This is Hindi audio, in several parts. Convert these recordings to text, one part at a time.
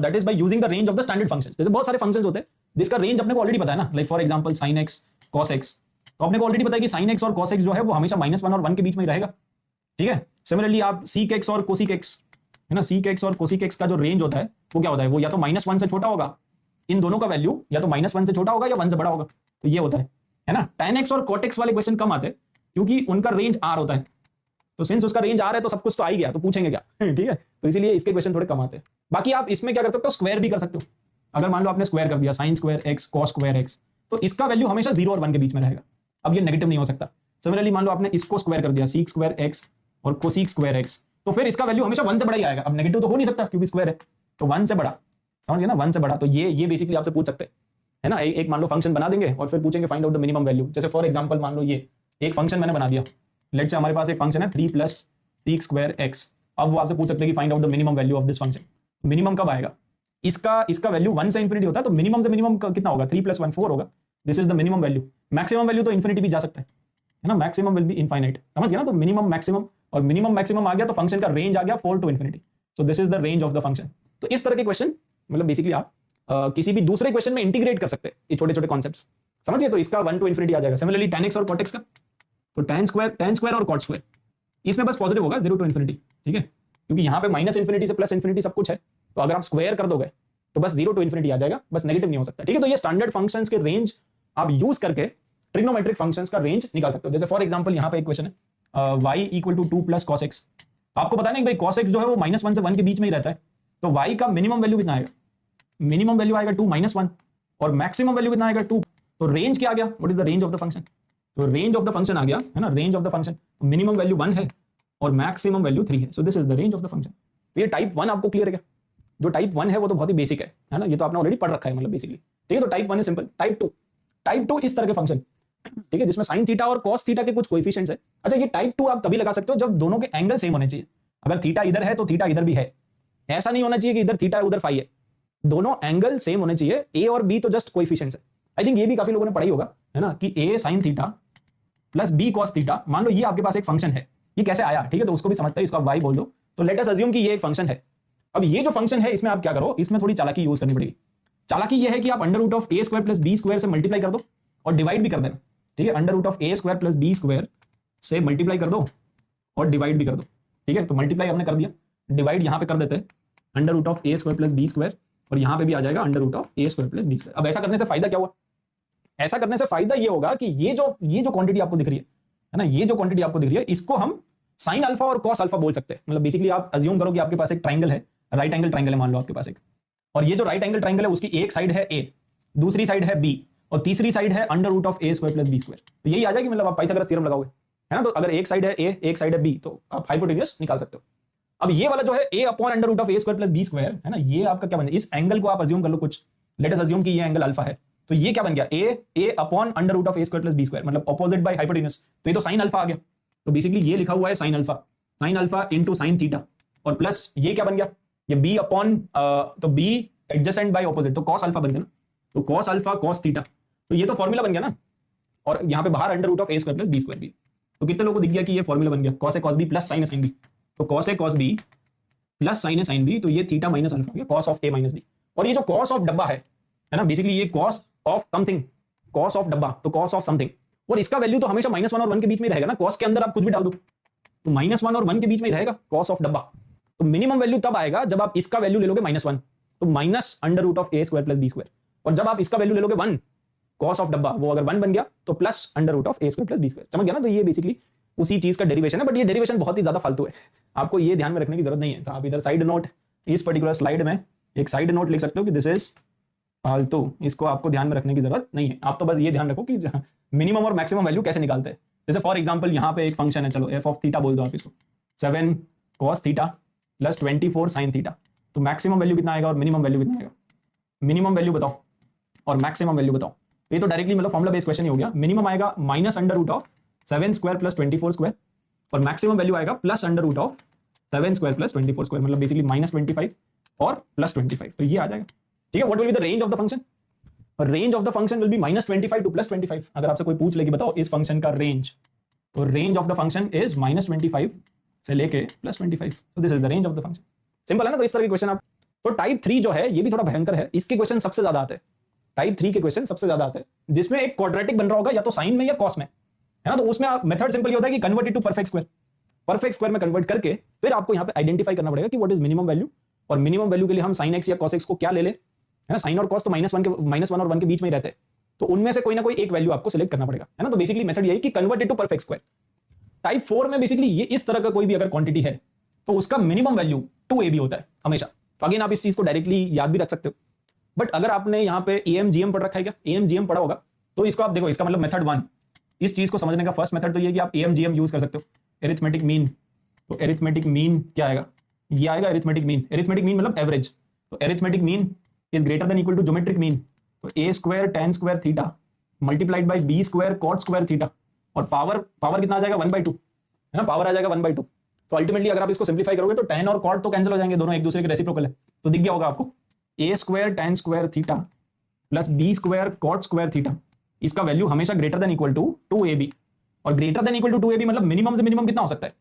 That is by using the range of the standard functions. जैसे बहुत सारे फंक्शंस होते हैं जिसका रेंज अपने को ऑलरेडी पता है ना, like for example sin x cos x, तो अपने को ऑलरेडी पता है कि sin x और cos x जो है वो हमेशा -1 और 1 के बीच में ही रहेगा, ठीक है। सिमिलरली आप sec x और cosec x, है ना, sec x और cosec x का जो रेंज होता है वो क्या होता है, वो या तो -1 से छोटा होगा, इन दोनों का वैल्यू या तो -1 से छोटा होगा या 1 से बड़ा होगा, तो ये होता है ना। tan x और cot x वाले क्वेश्चन कम आते हैं क्योंकि उनका रेंज r होता है, तो सिंस उसका रेंज r है तो सब कुछ तो आ ही गया, तो पूछेंगे क्या, ठीक है, तो इसीलिए इसके क्वेश्चन थोड़े कम आते हैं। बाकी आप इसमें क्या कर सकते हो, स्क्वायर भी कर सकते हो। अगर मान लो आपने स्क्वायर कर दिया sin square x cos square x, तो इसका वैल्यू हमेशा 0 और 1 के बीच में रहेगा, अब ये नेगेटिव नहीं हो सकता। सिमिलरली मान लो आपने इसको स्क्वायर कर दिया sec स्क्वायर x और cosec स्क्वायर x, तो फिर इसका वैल्यू हमेशा 1 से बड़ा ही आएगा, अब नेगेटिव तो हो नहीं सकता क्योंकि स्क्वायर है, तो 1 से बड़ा, समझ गए ना, 1 से बड़ा। तो ये बेसिकली आपसे पूछ सकते हैं, है ना। एक मान लो फंक्शन बना देंगे और फिर पूछेंगे find out the minimum value. जैसे फॉर एग्जांपल मान लो ये एक फंक्शन मैंने बना दिया, लेट्स से हमारे पास एक फंक्शन है 3 + sec स्क्वायर x, अब वो आपसे पूछ सकते हैं कि find out the minimum value of this function. Minimum कब आएगा, इसका वैल्यू 1 से इंफिनिटी होता है, तो मिनिमम से मिनिमम कितना होगा, 3 + 1 4 होगा, this is the minimum value. Maximum value तो इंफिनिटी भी जा सकता है ना, मैक्सिमम विल बी इनफाइनाइट, समझ गया ना। तो मिनिमम मैक्सिमम और मिनिमम मैक्सिमम आ गया तो फंक्शन का रेंज आ गया 4 to infinity, so this is the range of the function. तो इस तरह के क्वेश्चन मतलब बेसिकली आप किसी भी दूसरे क्वेश्चन में इंटीग्रेट कर सकते हैं ये छोटे छोटे कॉन्सेप्ट्स, समझ गए। तो इसका 1 to infinity आ जाएगा। सिमिलरली tan x और cot x का, तो tan स्क्वायर और cot स्क्वायर, इसमें बस पॉजिटिव होगा 0 to infinity, ठीक है, क्योंकि यहाँ पे -∞ से +∞ सब कुछ है, तो अगर आप स्क्वायर कर दोगे तो बस 0 to infinity आ जाएगा, बस नेगेटिव नहीं हो सकता, ठीक है। तो ये स्टैंडर्ड फंक्शंस के रेंज आप यूज करके ट्रिग्नोमेट्रिक फंक्शंस का रेंज निकाल सकते हो। जैसे फॉर एग्जांपल यहाँ पे एक क्वेश्चन है y = 2 + cos x, आपको पता नहीं भाई cos x जो है वो -1 से 1 के बीच में ही रहता है, तो y का मिनिमम वैल्यू कितना आएगा, मिनिमम वैल्यू आएगा 2 - 1 और मैक्सिमम वैल्यू कितना आएगा 2, तो रेंज क्या आ गया, what is the range of the function, तो रेंज ऑफ द फंक्शन आ गया, है ना, range of the function, minimum value 1 है और मैक्सिमम वैल्यू 3 है, so this is the range of the function. तो ये टाइप 1 आपको क्लियर है क्या, जो टाइप 1 है वो तो बहुत ही बेसिक है ना, ये तो आपने ऑलरेडी पढ़ रखा है मतलब बेसिकली, ठीक है। तो टाइप 1 है सिंपल। टाइप 2 इस तरह के फंक्शन, ठीक है, जिसमें sin थीटा और cos थीटा के कुछ कोएफिशिएंट्स है। अच्छा, ये टाइप 2 आप तभी लगा सकते हो जब दोनों के एंगल सेम होने चाहिए। अगर थीटा इधर है तो थीटा इधर भी है, ऐसा नहीं होना चाहिए कि इधर थीटा है उधर फाई है, दोनों एंगल सेम होने चाहिए। ए और बी तो जस्ट कोएफिशिएंट्स है। आई थिंक ये भी काफी लोगों ने पढ़ाई होगा, है ना, कि a sin theta plus b cos theta, मान लो ये आपके पास एक फंक्शन है, ये कैसे आया, ठीक है, तो उसको भी समझते हैं, इसको आप y बोल दो, तो लेट अस अज्यूम कि ये एक फंक्शन है। अब ये जो फंक्शन है इसमें आप क्या करो, इसमें थोड़ी चालाकी यूज करनी पड़ेगी। चालाकी ये है कि आप √a² + b² से मल्टीप्लाई कर दो और डिवाइड भी कर देना, ठीक है, √a² + b² से मल्टीप्लाई कर दो और डिवाइड भी कर दो, ठीक है। तो मल्टीप्लाई हमने कर दिया, डिवाइड यहां पे कर देते हैं √a² + b² और यहां पे भी आ जाएगा √a² + b²। अब ऐसा करने से फायदा क्या हुआ, ऐसा करने से फायदा ये होगा कि ये जो क्वांटिटी आपको दिख रही है ना, ये जो क्वांटिटी आपको दिख रही है इसको हम sin अल्फा और cos अल्फा बोल सकते हैं। मतलब बेसिकली आप अज्यूम करो कि आपके पास एक ट्राइंगल है, राइट एंगल ट्राइंगल है मान लो आपके पास एक, और ये जो राइट एंगल ट्राइंगल है उसकी एक साइड है a, दूसरी साइड है b और तीसरी साइड है √a² + b²। तो यही आ जाएगी, मतलब आप पाइथागोरस थ्योरम लगाओगे, है ना। तो अगर एक साइड है a एक साइड है b तो आप हाइपोटेन्यूज निकाल सकते हो। अब ये वाला जो है a/√a² + b², है ना, ये आपका क्या बन, इस एंगल को आप अज्यूम कर लो कुछ, लेट अस अज्यूम कि ये एंगल अल्फा है, तो ये क्या बन गया a/√a² + b², मतलब ऑपोजिट बाय हाइपोटेन्यूज, तो ये तो sin अल्फा आ गया। तो बेसिकली ये लिखा हुआ है sin अल्फा * sin थीटा, और प्लस ये क्या बन गया, ये तो b एडजेसेंट बाय ऑपोजिट, तो cos अल्फा बन गया ना, तो cos अल्फा cos थीटा, तो ये तो फॉर्मूला बन गया ना, और यहाँ पे बाहर √a² + b² भी, तो कितने लोगों को दिख गया कि ये फॉर्मूला बन गया cos a cos b + sin a sin b, तो cos a cos b + sin a sin b, तो ये थीटा माइनस अल्फा हो गया cos of a minus b। और ये जो cos ऑफ डब्बा है ना, बेसिकली ये cos of something, cos of डब्बा तो cos ऑफ समथिंग, और इसका वैल्यू तो हमेशा -1 और 1 के बीच में रहेगा ना, cos के अंदर आप कुछ भी डाल दो तो -1 और 1 के बीच में ही रहेगा cos ऑफ डब्बा। तो मिनिमम वैल्यू तब आएगा जब आप इसका वैल्यू ले लोगे -1, तो -√a² + b², और जब आप इसका वैल्यू ले लोगे 1 cos ऑफ डब्बा, वो अगर 1 बन गया तो +√a² + b², समझ गया ना। तो ये बेसिकली उसी चीज का डेरिवेशन है, बट ये डेरिवेशन बहुत ही ज्यादा फालतू है, आपको ये ध्यान में रखने की जरूरत नहीं है। तो आप इधर साइड नोट, इस पर्टिकुलर स्लाइड में एक साइड नोट लिख सकते हो कि दिस इज फालतू, इसको आपको ध्यान में रखने की जरूरत नहीं है। आप तो बस ये ध्यान रखो कि मिनिमम और मैक्सिमम वैल्यू कैसे निकालते हैं। जैसे फॉर एग्जांपल यहाँ पे एक फंक्शन है, चलो f ऑफ थीटा बोल दो आप इसको, 7 cos थीटा + 24 sin थीटा, तो मैक्सिमम वैल्यू कितना आएगा और मिनिमम वैल्यू कितना आएगा, मिनिमम वैल्यू बताओ और मैक्सिमम वैल्यू बताओ। ये तो डायरेक्टली मतलब फॉर्मुला बेस्ड क्वेश्चन ही हो गया। मिनिमम आएगा -√7² + 24² और मैक्सिमम वैल्यू आएगा +√7² + 24², मतलब बेसिकली -25 और +25, तो ये आ जाएगा, ठीक है। What will be the range of the function, range of the function will be -25 to +25। अगर आपसे कोई पूछ ले कि बताओ इस फंक्शन का रेंज, तो range of the function is -25 से लेके +25, तो this is the range of the function. Simple है ना। तो इस तरह के क्वेश्चन आप तो टाइप 3 जो है ये भी थोड़ा भयंकर है, इसके क्वेश्चन सबसे ज्यादा आते हैं, टाइप 3 के क्वेश्चन सबसे ज्यादा आते हैं, जिसमें एक क्वाड्रेटिक बन रहा होगा या तो साइन में या कॉस में, है ना। तो उसमें मेथड सिंपल ये होता है कि convert it to perfect square में कन्वर्ट करके फिर आपको यहाँ पे आइडेंटिफाई करना पड़ेगा कि व्हाट इज मिनिमम वैल्यू, और मिनिमम वैल्यू के लिए हम साइन एक्स या कॉस एक्स को क्या ले ले, है ना। साइन और कॉस तो -1 और 1 के बीच में ही रहते हैं, तो उनमें से कोई ना कोई एक वैल्यू आपको सिलेक्ट करना पड़ेगा, है ना। तो बेसिकली मेथड यही कि convert it to perfect square. Type 4 में बेसिकली ये इस तरह का कोई भी अगर क्वांटिटी है तो उसका मिनिमम वैल्यू 2ab होता है हमेशा। तो अगेन आप इस चीज को डायरेक्टली याद भी रख सकते हो, बट अगर आपने यहाँ पे AMGM पढ़ रखा है, क्या AMGM पढ़ा होगा, तो इसको आप देखो, इसका मतलब मेथड 1, इस चीज को समझने का फर्स्ट मेथड तो ये कि आप AMGM यूज कर सकते हो, एरिथमेटिक मीन। तो एरिथमेटिक मीन क्या आएगा, ये आएगा एरिथमेटिक मीन। एरिथमेटिक मीन मतलब एवरेज, तो arithmetic mean is greater than equal to geometric mean. तो a square tan square theta multiplied by b square cot square theta, और पावर कितना आ जाएगा 1/2, है ना, पावर आ जाएगा 1/2। तो अल्टीमेटली अगर आप इसको सिंप्लीफाई करोगे तो tan और cot तो कैंसिल हो जाएंगे, दोनों एक दूसरे के रेसिप्रोकल है। तो दिख गया होगा आपको, a square tan square theta plus b square cot square theta, इसका वैल्यू हमेशा greater than equal to 2ab। और greater than equal to 2ab मतलब मिनिमम से मिनिमम कितना हो सकता है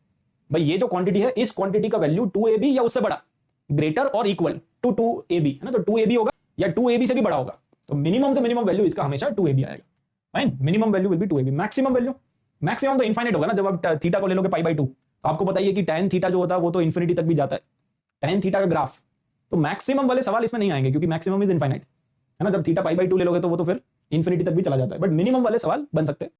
भाई, ये जो क्वांटिटी है इस क्वांटिटी का वैल्यू 2ab या उससे बड़ा, ग्रेटर और इक्वल टू 2ab, है ना। तो 2ab होगा या 2ab से भी बड़ा होगा, तो मिनिमम से मिनिमम वैल्यू इसका हमेशा 2ab आएगा। Fine, minimum value will be 2ab। Maximum तो इनफाइनाइट होगा ना, जब आप थीटा को ले लोगे π/2, तो आपको बताइए कि tan थीटा जो होता है वो तो इन्फिनिटी तक भी जाता है, tan थीटा का ग्राफ। तो मैक्सिमम वाले सवाल इसमें नहीं आएंगे क्योंकि मैक्सिमम इज इनफाइनाइट, है ना। जब थीटा π/2 ले लोगे तो वो तो फिर इन्फिनिटी तक भी चला जाता है, बट मिनिमम वाले सवाल बन सकते हैं।